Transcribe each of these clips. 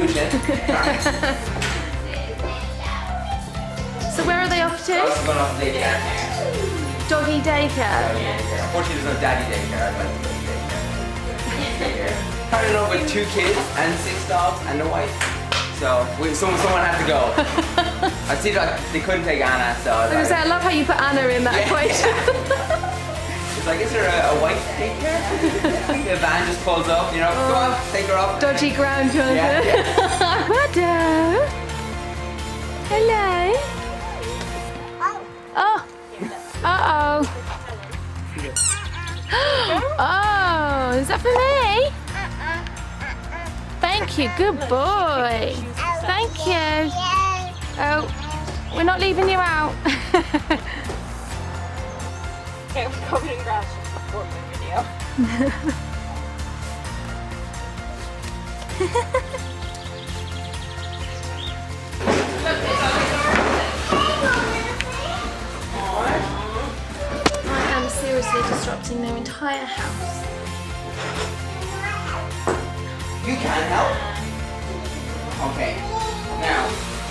conclusion. So where are they off to? Going off to daycare. Doggy daycare. Unfortunately, there's no daddy daycare. I'd like to go to daycare. Kind of love with 2 kids and 6 dogs and a wife. So someone had to go. I see that they couldn't take Anna, so I was like, I love how you put Anna in that equation. It's like, is there a wife daycare? The van just pulls up, you know, go on, take her up. Dodgy ground, Jonathan. Yeah. Eduardo. Hello. Oh. Uh-oh. Oh, is that for me? Thank you, good boy. Thank you. Oh, we're not leaving you out. Okay, we're covered in grass just before the video. I am seriously disrupting their entire house. You can help. Okay. Now,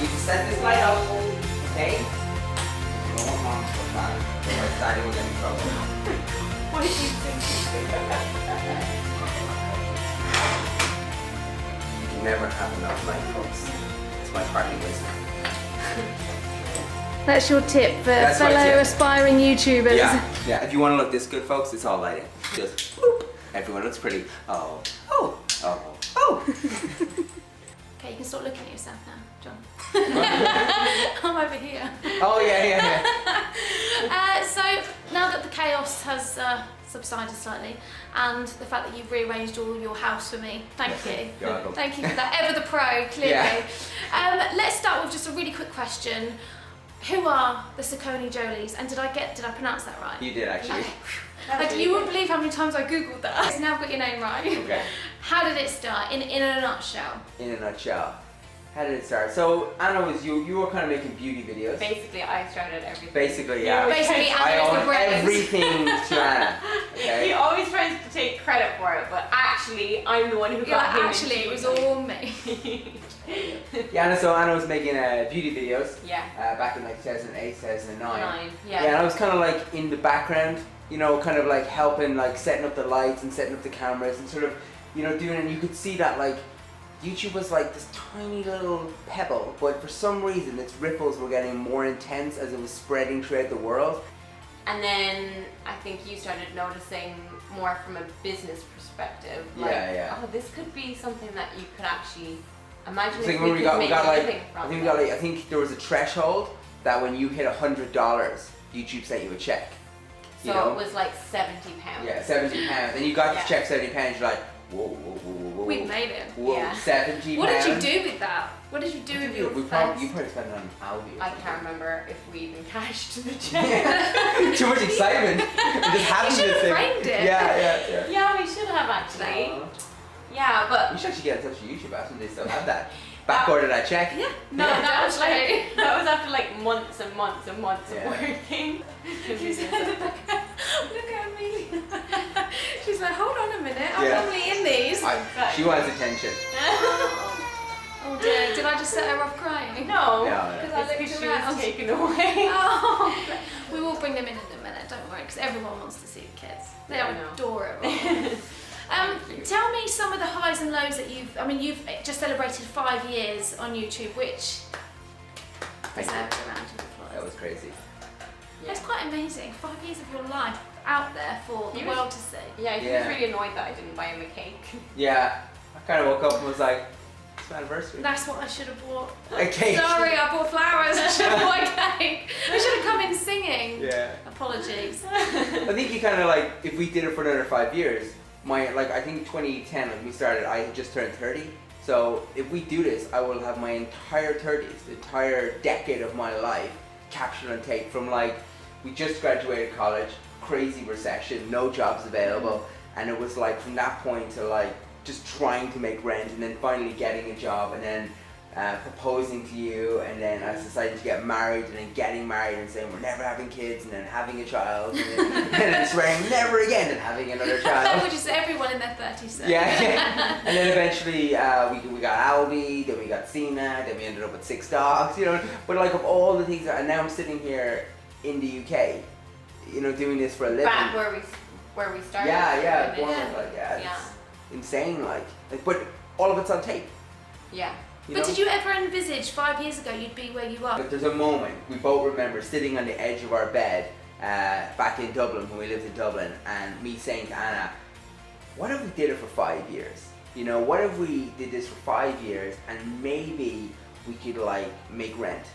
you can set this light up. Okay? You don't want mom to put that. Otherwise, daddy will get in trouble. What did you think? You can never have enough light, folks. It's my parting wisdom. That's your tip for That's my fellow tip. aspiring YouTubers. Yeah. If you want to look this good, folks, it's all lighting. Just boop. Everyone looks pretty. Oh. Okay, you can stop looking at yourself now, John. I'm over here. Oh yeah. So now that the chaos has subsided slightly, and the fact that you've rearranged all your house for me, thank you. You're welcome. Thank you for that. Ever the pro, clearly. Yeah. Let's start with just a really quick question. Who are the SacconeJolys? And did I pronounce that right? You did actually. Like, you wouldn't believe how many times I googled that. So now I've got your name right. Okay. How did it start? In a nutshell. In a nutshell, how did it start? So Anna was you were kind of making beauty videos. Basically, I started everything. Basically, yeah. Basically, I Anna is the own brains. everything to Anna. Okay. He always tries to take credit for it, but actually, I'm the one who got him. Actually, it was all me. Yeah, so Anna was making beauty videos. Yeah. Back in like 2008, 2009. Yeah. Yeah, and I was kind of like in the background, you know, kind of like helping, like setting up the lights and setting up the cameras and sort of, you know, doing it. And you could see that like YouTube was like this tiny little pebble, but for some reason its ripples were getting more intense as it was spreading throughout the world. And then I think you started noticing more from a business perspective. Like, Yeah. oh, this could be something that you could actually imagine So if when we we could got make like, a living from I think there was a threshold that when you hit $100, YouTube sent you a check. So You know? it was like £70. Yeah, £70. And you got Yeah. the check £70, you're like, whoa. We made it. Whoa, Yeah. £70. What did you do with that? What did you do with your You probably spent it on Aldi. I can't remember if we even cashed the check. Too much excitement. Just having You should this have thing. framed it. Yeah. Yeah, we should have actually. Yeah, but You should actually get in touch with YouTube after they still have that. Back order that check. Yeah. no, Yeah, that was actually. like after like months and months and months Yeah. of working. Look at Emilia. She's like, hold on a minute, I'm Yeah. normally in these. She wants attention. Oh dear, did I just set her off crying? No, No. Because I it's looked because she around. was taken away. Oh, we will bring them in a minute, don't worry, because everyone wants to see the kids. They Yeah, I are know. adorable. Tell me some of the highs and lows that you've just celebrated 5 years on YouTube, which deserves a round of applause. That was crazy. That's quite amazing. 5 years of your life out there for the world to see. Yeah, he Yeah. was really annoyed that I didn't buy him a cake. Yeah. I kind of woke up and was like, it's my anniversary. That's what I should have bought. A cake. Sorry, I bought flowers. I should have bought a cake. I should have come in singing. Yeah. Apologies. I think you kind of like, if we did it for another 5 years, I think 2010 when we started, I had just turned 30. So if we do this, I will have my entire 30s, the entire decade of my life captured on tape from like, we just graduated college, crazy recession, no jobs available. And it was like from that point to like, just trying to make rent and then finally getting a job and then proposing to you, and then us deciding to get married, and then getting married and saying we're never having kids, and then having a child, and then swearing never again and having another child. Which is everyone in their 30s. So. Yeah. And then eventually we got Albie, then we got Cena, then we ended up with 6 dogs, you know. But like of all the things, and now I'm sitting here in the UK, you know, doing this for a living. Back where we started. Yeah. Yeah. It's insane, like, but all of it's on tape. Yeah. You But know? did you ever envisage 5 years ago you'd be where you are? But there's a moment we both remember sitting on the edge of our bed back in Dublin when we lived in Dublin, and me saying to Anna, what if we did it for 5 years? You know, what if we did this for 5 years and maybe we could like make rent?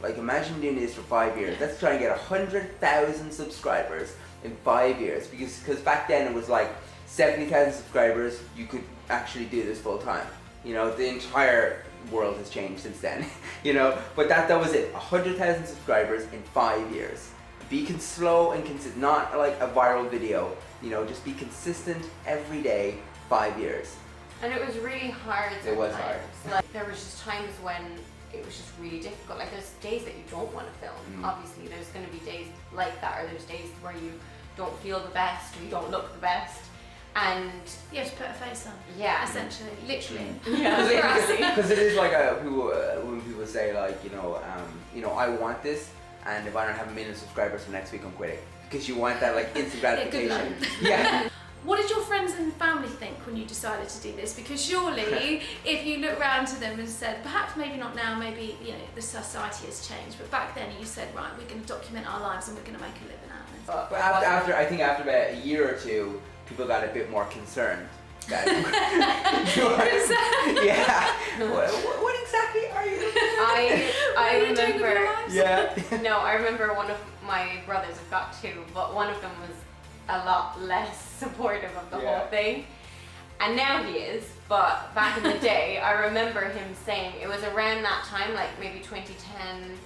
Like imagine doing this for 5 years. Let's try and get 100,000 subscribers in 5 years, because back then it was like 70,000 subscribers, you could actually do this full time. You know, the entire world has changed since then, you know, but that was it, 100,000 subscribers in 5 years. Be slow and consistent, not like a viral video, you know, just be consistent every day, 5 years. And it was really hard sometimes. It was hard. Like there was just times when it was just really difficult. Like there's days that you don't want to film. Obviously there's going to be days like that, or there's days where you don't feel the best, or you don't look the best. And You have to put a face on. yeah. Essentially, literally. Because it is like when people say like, you know, I want this, and if I don't have 1 million subscribers for next week, I'm quitting. Because you want that like instant gratification. luck. Yeah. What did your friends and family think when you decided to do this? Because surely, if you look round to them and said, perhaps maybe not now, maybe you know the society has changed, but back then you said, right, we're going to document our lives and we're going to make a living out of this. But after I think after about a year or two, people got a bit more concerned. That yeah. What exactly are you? I What are you doing with your remember. lives? Yeah. No, I remember one of my brothers. I've got 2, but one of them was a lot less supportive of the whole thing, and now he is. But back in the day, I remember him saying it was around that time, like maybe 2010,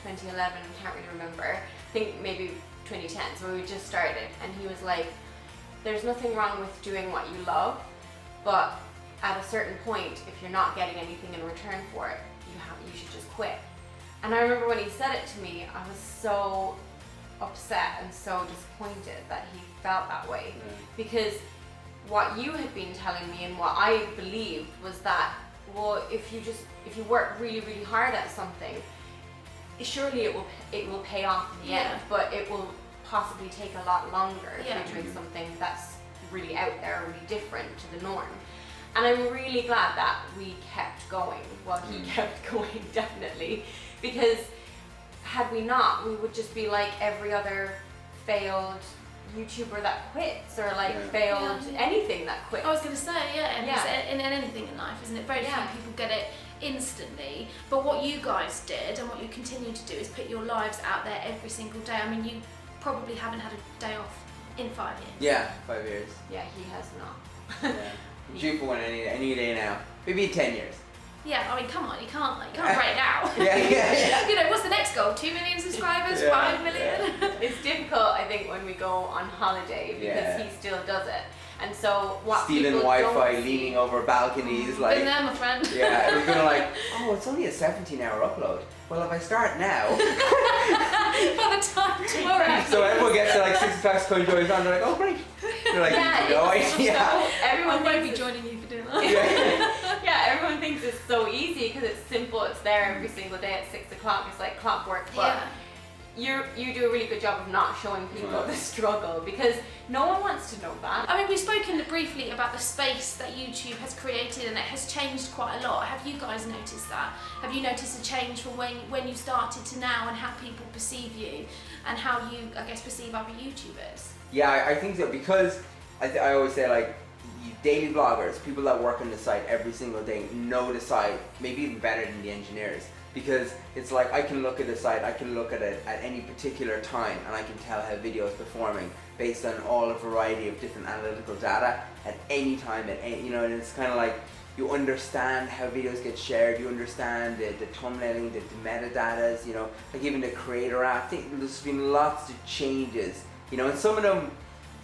2011. Can't really remember. I think maybe 2010. So we just started, and he was like, there's nothing wrong with doing what you love, but at a certain point, if you're not getting anything in return for it, you should just quit. And I remember when he said it to me, I was so upset and so disappointed that he felt that way, because what you had been telling me and what I believed was that, well, if you work really, really hard at something, surely it will pay off in the end, but it will possibly take a lot longer if you're doing something that's really out there, really different to the norm. And I'm really glad that we kept going. Well, he kept going, definitely, because had we not, we would just be like every other failed YouTuber that quits, or like failed anything that quits. I was going to say, in anything in life, isn't it? Very few people get it instantly, but what you guys did and what you continue to do is put your lives out there every single day. I mean, you probably haven't had a day off in 5 years. Yeah, 5 years. Yeah, he has not. Yeah. Due for one any day now. Maybe 10 years. Yeah, I mean, come on, you can't break out. Yeah. You know, what's the next goal? 2 million subscribers? 5 million? It's difficult, I think, when we go on holiday, because he still does it. And so what stealing people Wi-Fi, don't see, leaning over balconies, like. Been there, my friend. Yeah, it was kind of like, oh, it's only a 17-hour upload. Well, if I start now. By the time tomorrow. So everyone gets to like 6 o'clock, SacconeJolys on, they're like, oh great. They're like, no idea. So everyone I won't be thinks joining you for doing that. yeah, everyone thinks it's so easy because it's simple. It's there every single day at 6 o'clock. It's like clockwork. But you do a really good job of not showing people the struggle, because no one wants to know that. I mean, we've spoken briefly about the space that YouTube has created, and it has changed quite a lot. Have you guys noticed that? Have you noticed a change from when you started to now, and how people perceive you, and how you, I guess, perceive other YouTubers? Yeah, I think so, because I always say, like, daily vloggers, people that work on the site every single day, know the site maybe even better than the engineers, because it's like I can look at the site, I can look at it at any particular time, and I can tell how video is performing based on all a variety of different analytical data at any time, you know, and it's kind of like you understand how videos get shared, you understand the thumbnailing, the metadatas, you know, like even the creator app. I think there's been lots of changes, you know, and some of them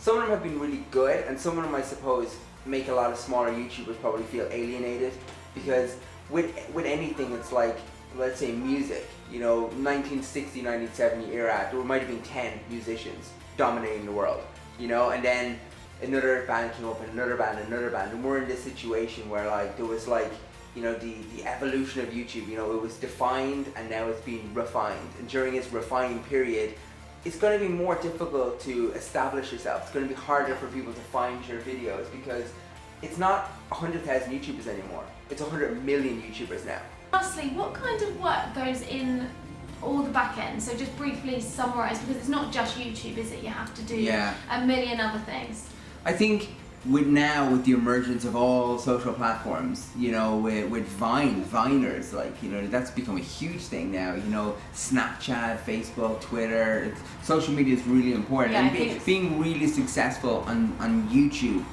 have been really good, and some of them, I suppose, make a lot of smaller YouTubers probably feel alienated, because with anything, it's like, let's say music, you know, 1960, 1970 era, there might have been 10 musicians dominating the world, you know, and then another band came up and another band, and we're in this situation where like there was like, you know, the evolution of YouTube, you know, it was defined and now it's being refined, and during its refining period, it's going to be more difficult to establish yourself. It's going to be harder for people to find your videos because it's not 100,000 YouTubers anymore. It's 100 million YouTubers now. Lastly, what kind of work goes in all the back end? So just briefly summarise, because it's not just YouTube, is it? You have to do a million other things. I think with the emergence of all social platforms, you know, with Viners, like, you know, that's become a huge thing now, you know, Snapchat, Facebook, Twitter, social media is really important. Yeah, and being really successful on YouTube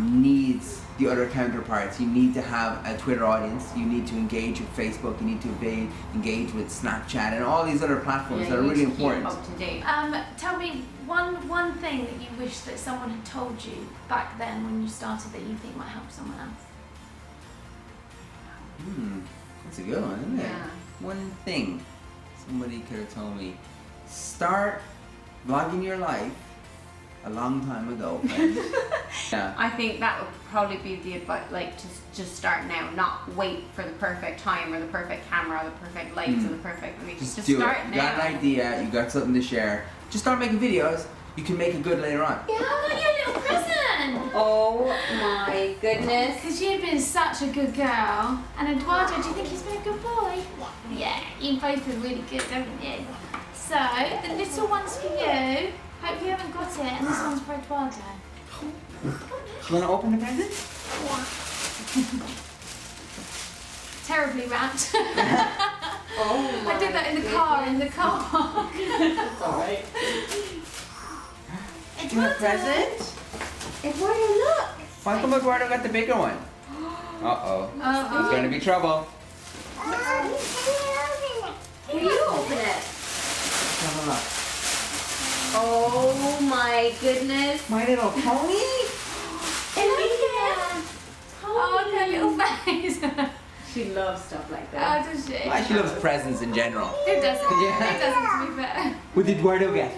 needs the other counterparts. You need to have a Twitter audience, you need to engage with Facebook, you need to engage with Snapchat and all these other platforms that are really important. Up to date. Tell me one thing that you wish that someone had told you back then when you started that you think might help someone else. That's a good one, isn't it? Yeah. One thing somebody could have told me: start vlogging your life a long time ago, friend. Yeah. I think that would probably be the advice, like to just start now, not wait for the perfect time or the perfect camera or the perfect lights or the perfect, I mean, just do start it. now. You got an idea, you got something to share, just start making videos. You can make it good later on. Yeah, I got you a little present! Oh my goodness. Because you've been such a good girl. And Eduardo, do you think he's been a good boy? Yeah, you both been really good, haven't you? So, the little one's for you. Hope you haven't got it, and this one's for Eduardo. Do you want to open the present? Terribly wrapped. Oh my I did that in the car, in the car park. That's alright. Do you want a present? Eduardo, look! Why come Eduardo got the bigger one? Uh-oh. There's going to be trouble. Will you open it? Have a look. Oh my goodness. My little pony? Emilia! Oh, look at her little face. She loves stuff like that. Oh, does she? Well, she loves presents in general. Who doesn't? Yeah. Who doesn't, to be fair? What did Eduardo get?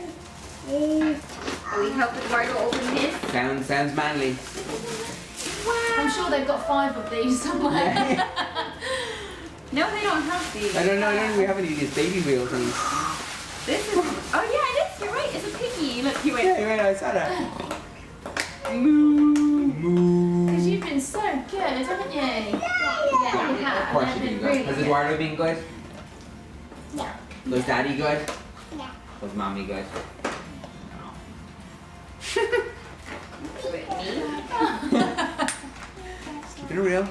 Will you help Eduardo open his? Sounds manly. Wow. I'm sure they've got 5 of these somewhere. No, they don't have these. I don't know, we haven't even these baby wheel things. This is. Oh yeah, it is. You're right. It's a piggy. Look, you went. Yeah, you're right, I saw that. Moo. Moo. Because you've been so good, haven't you? Yeah, you have. Of course They've you've been been good. really Has good. Eduardo been good? Yeah. Was Daddy good? Yeah. Was Mommy good? With me. Keep it real.